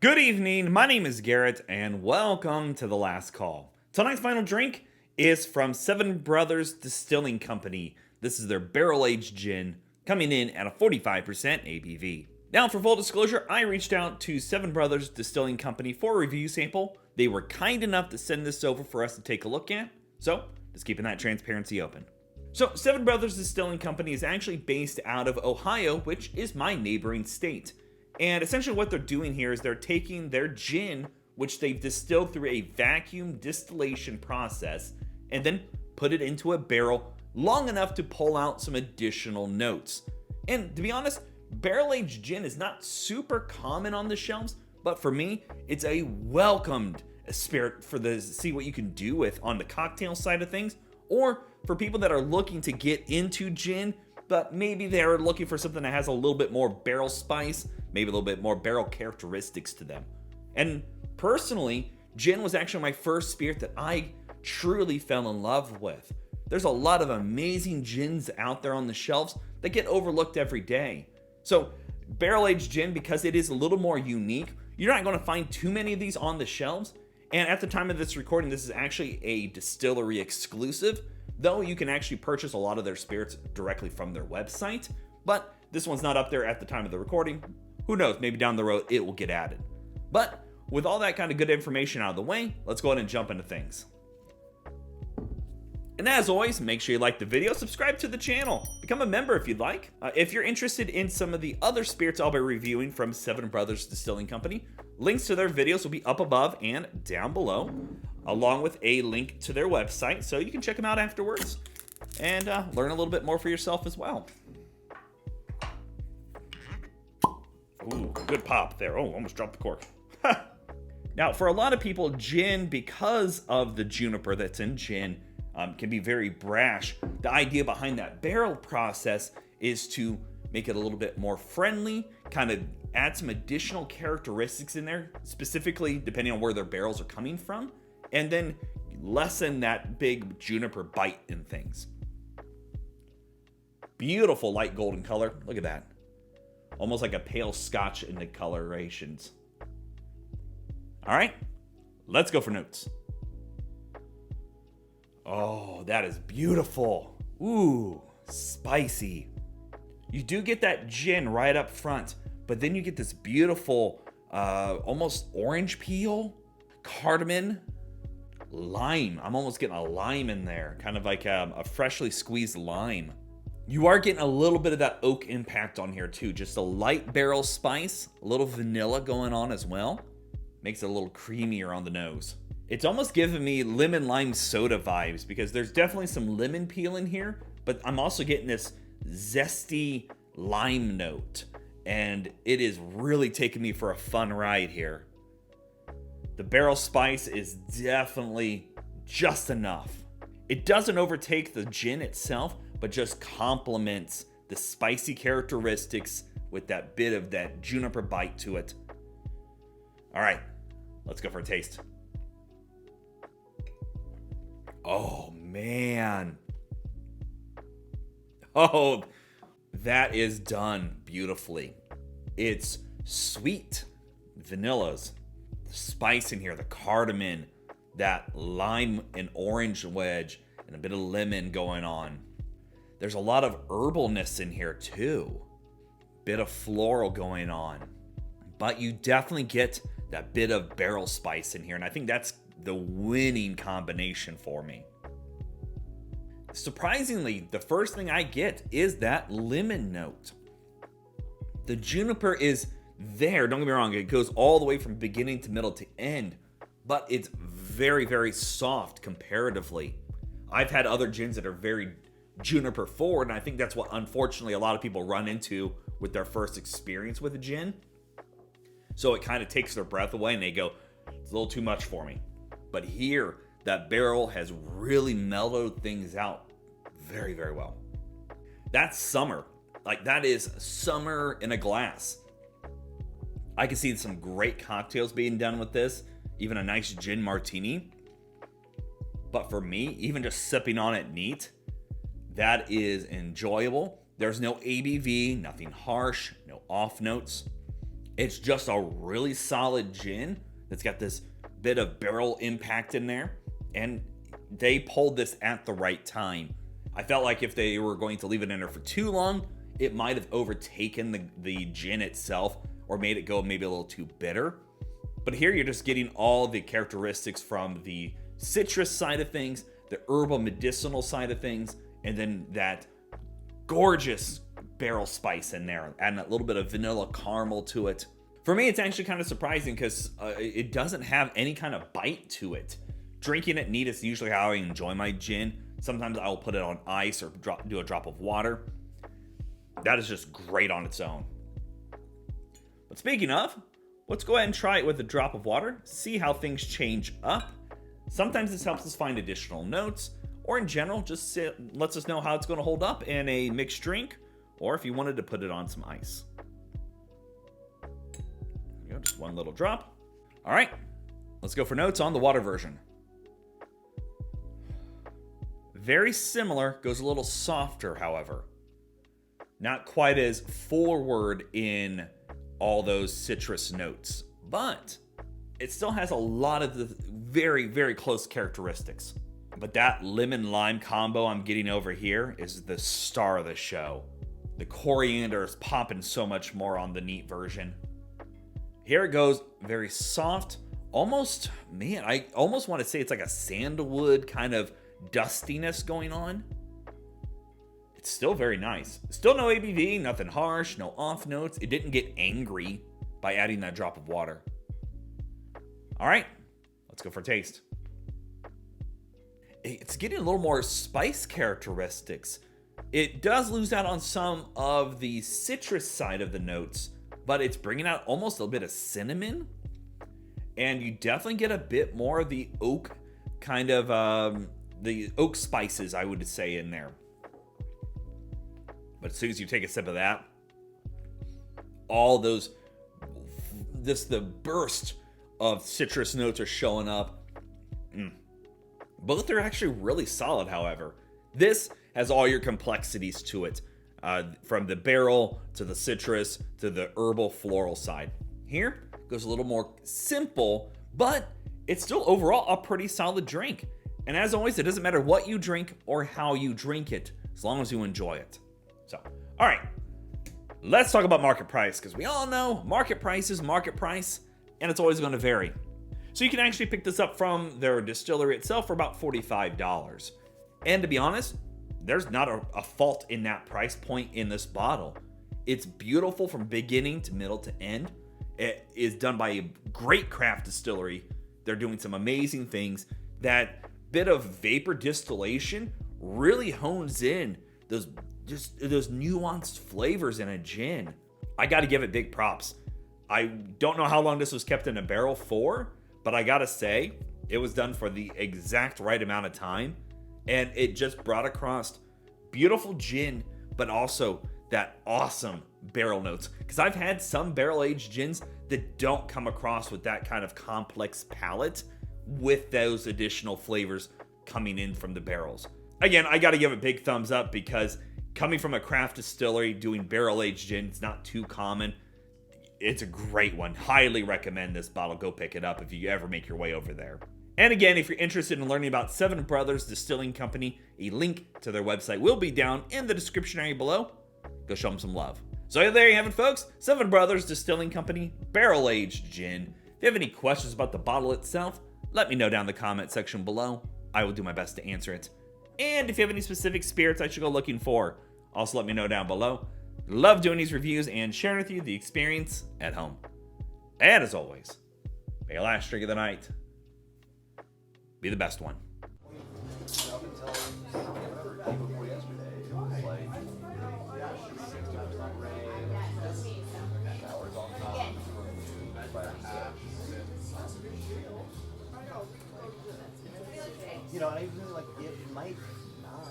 Good evening, my name is Garrett, and welcome to The Last Call. Tonight's final drink is from Seven Brothers Distilling Company. This is their barrel-aged gin, coming in at a 45% ABV. Now, for full disclosure, I reached out to Seven Brothers Distilling Company for a review sample. They were kind enough to send this over for us to take a look at, so just keeping that transparency open. So, Seven Brothers Distilling Company is actually based out of Ohio, which is my neighboring state. And essentially what they're doing here is they're taking their gin, which they've distilled through a vacuum distillation process, and then put it into a barrel long enough to pull out some additional notes. And to be honest, barrel-aged gin is not super common on the shelves, but for me, it's a welcomed spirit for the see what you can do with on the cocktail side of things, or for people that are looking to get into gin, but maybe they're looking for something that has a little bit more barrel spice, maybe a little bit more barrel characteristics to them. And personally, gin was actually my first spirit that I truly fell in love with. There's a lot of amazing gins out there on the shelves that get overlooked every day. So barrel-aged gin, because it is a little more unique, you're not going to find too many of these on the shelves. And at the time of this recording, this is actually a distillery exclusive, though you can actually purchase a lot of their spirits directly from their website. But this one's not up there at the time of the recording. Who knows, maybe down the road it will get added. But with all that kind of good information out of the way, let's go ahead and jump into things. And as always, make sure you like the video, subscribe to the channel, become a member if you'd like. If you're interested in some of the other spirits I'll be reviewing from Seven Brothers Distilling Company, links to their videos will be up above and down below, along with a link to their website, so you can check them out afterwards and learn a little bit more for yourself as well. Ooh, good pop there. Oh, almost dropped the cork. Now, for a lot of people, gin, because of the juniper that's in gin, can be very brash. The idea behind that barrel process is to make it a little bit more friendly, kind of add some additional characteristics in there, specifically depending on where their barrels are coming from, and then lessen that big juniper bite in things. Beautiful light golden color. Look at that. Almost like a pale scotch in the colorations. All right, let's go for notes. Oh, that is beautiful. Ooh, spicy. You do get that gin right up front, but then you get this beautiful, almost orange peel, cardamom, lime. I'm almost getting a lime in there, kind of like a freshly squeezed lime. You are getting a little bit of that oak impact on here too. Just a light barrel spice, a little vanilla going on as well. Makes it a little creamier on the nose. It's almost giving me lemon lime soda vibes because there's definitely some lemon peel in here, but I'm also getting this zesty lime note, and it is really taking me for a fun ride here. The barrel spice is definitely just enough. It doesn't overtake the gin itself, but just complements the spicy characteristics with that bit of that juniper bite to it. All right, let's go for a taste. Oh, man. Oh, that is done beautifully. It's sweet. Vanillas, the spice in here, the cardamom, that lime and orange wedge, and a bit of lemon going on. There's a lot of herbalness in here too. Bit of floral going on. But you definitely get that bit of barrel spice in here, and I think that's the winning combination for me. Surprisingly, the first thing I get is that lemon note. The juniper is there, don't get me wrong, it goes all the way from beginning to middle to end, but it's very, very soft comparatively. I've had other gins that are very juniper forward, and I think that's what unfortunately a lot of people run into with their first experience with a gin. So it kind of takes their breath away and they go, it's a little too much for me. But here, that barrel has really mellowed things out very, very well. That's summer. Like, that is summer in a glass. I can see some great cocktails being done with this, even a nice gin martini. But for me, even just sipping on it neat, that is enjoyable. There's no ABV, nothing harsh, no off notes. It's just a really solid gin that's got this bit of barrel impact in there. And they pulled this at the right time. I felt like if they were going to leave it in there for too long, it might have overtaken the gin itself or made it go maybe a little too bitter. But here you're just getting all the characteristics from the citrus side of things, the herbal medicinal side of things, and then that gorgeous barrel spice in there, adding a little bit of vanilla caramel to it. For me, it's actually kind of surprising because it doesn't have any kind of bite to it. Drinking it neat is usually how I enjoy my gin. Sometimes I'll put it on ice or do a drop of water. That is just great on its own. But speaking of, let's go ahead and try it with a drop of water, see how things change up. Sometimes this helps us find additional notes, or in general, just lets us know how it's going to hold up in a mixed drink, or if you wanted to put it on some ice. There you go, just one little drop. All right, let's go for notes on the water version. Very similar, goes a little softer, however. Not quite as forward in all those citrus notes, but it still has a lot of the very, very close characteristics. But that lemon-lime combo I'm getting over here is the star of the show. The coriander is popping so much more on the neat version. Here it goes, very soft, almost, man, I almost want to say it's like a sandalwood kind of dustiness going on. It's still very nice. Still no ABV, nothing harsh, no off notes. It didn't get angry by adding that drop of water. All right, let's go for a taste. It's getting a little more spice characteristics. It does lose out on some of the citrus side of the notes, but it's bringing out almost a bit of cinnamon. And you definitely get a bit more of the oak kind of, the oak spices, I would say, in there. But as soon as you take a sip of that, all those, the burst of citrus notes are showing up. Both are actually really solid, however. This has all your complexities to it, from the barrel to the citrus to the herbal floral side. Here goes a little more simple, but it's still overall a pretty solid drink. And as always, it doesn't matter what you drink or how you drink it, as long as you enjoy it. So, all right, let's talk about market price, because we all know market price is market price, and it's always going to vary. So you can actually pick this up from their distillery itself for about $45. And to be honest, there's not a fault in that price point in this bottle. It's beautiful from beginning to middle to end. It is done by a great craft distillery. They're doing some amazing things. That bit of vapor distillation really hones in those nuanced flavors in a gin. I got to give it big props. I don't know how long this was kept in a barrel for, but I got to say, it was done for the exact right amount of time. And it just brought across beautiful gin, but also that awesome barrel notes. Because I've had some barrel-aged gins that don't come across with that kind of complex palate with those additional flavors coming in from the barrels. Again, I got to give it big thumbs up because coming from a craft distillery doing barrel-aged gin, it's not too common. It's a great one. Highly recommend this bottle. Go pick it up if you ever make your way over there. And again, if you're interested in learning about Seven Brothers Distilling Company, a link to their website will be down in the description area below. Go show them some love. So there you have it, folks. Seven Brothers Distilling Company, barrel-aged gin. If you have any questions about the bottle itself, let me know down in the comment section below. I will do my best to answer it. And if you have any specific spirits I should go looking for, also let me know down below. Love doing these reviews and sharing with you the experience at home. And as always, may your last drink of the night be the best one. You know, I really like it might not.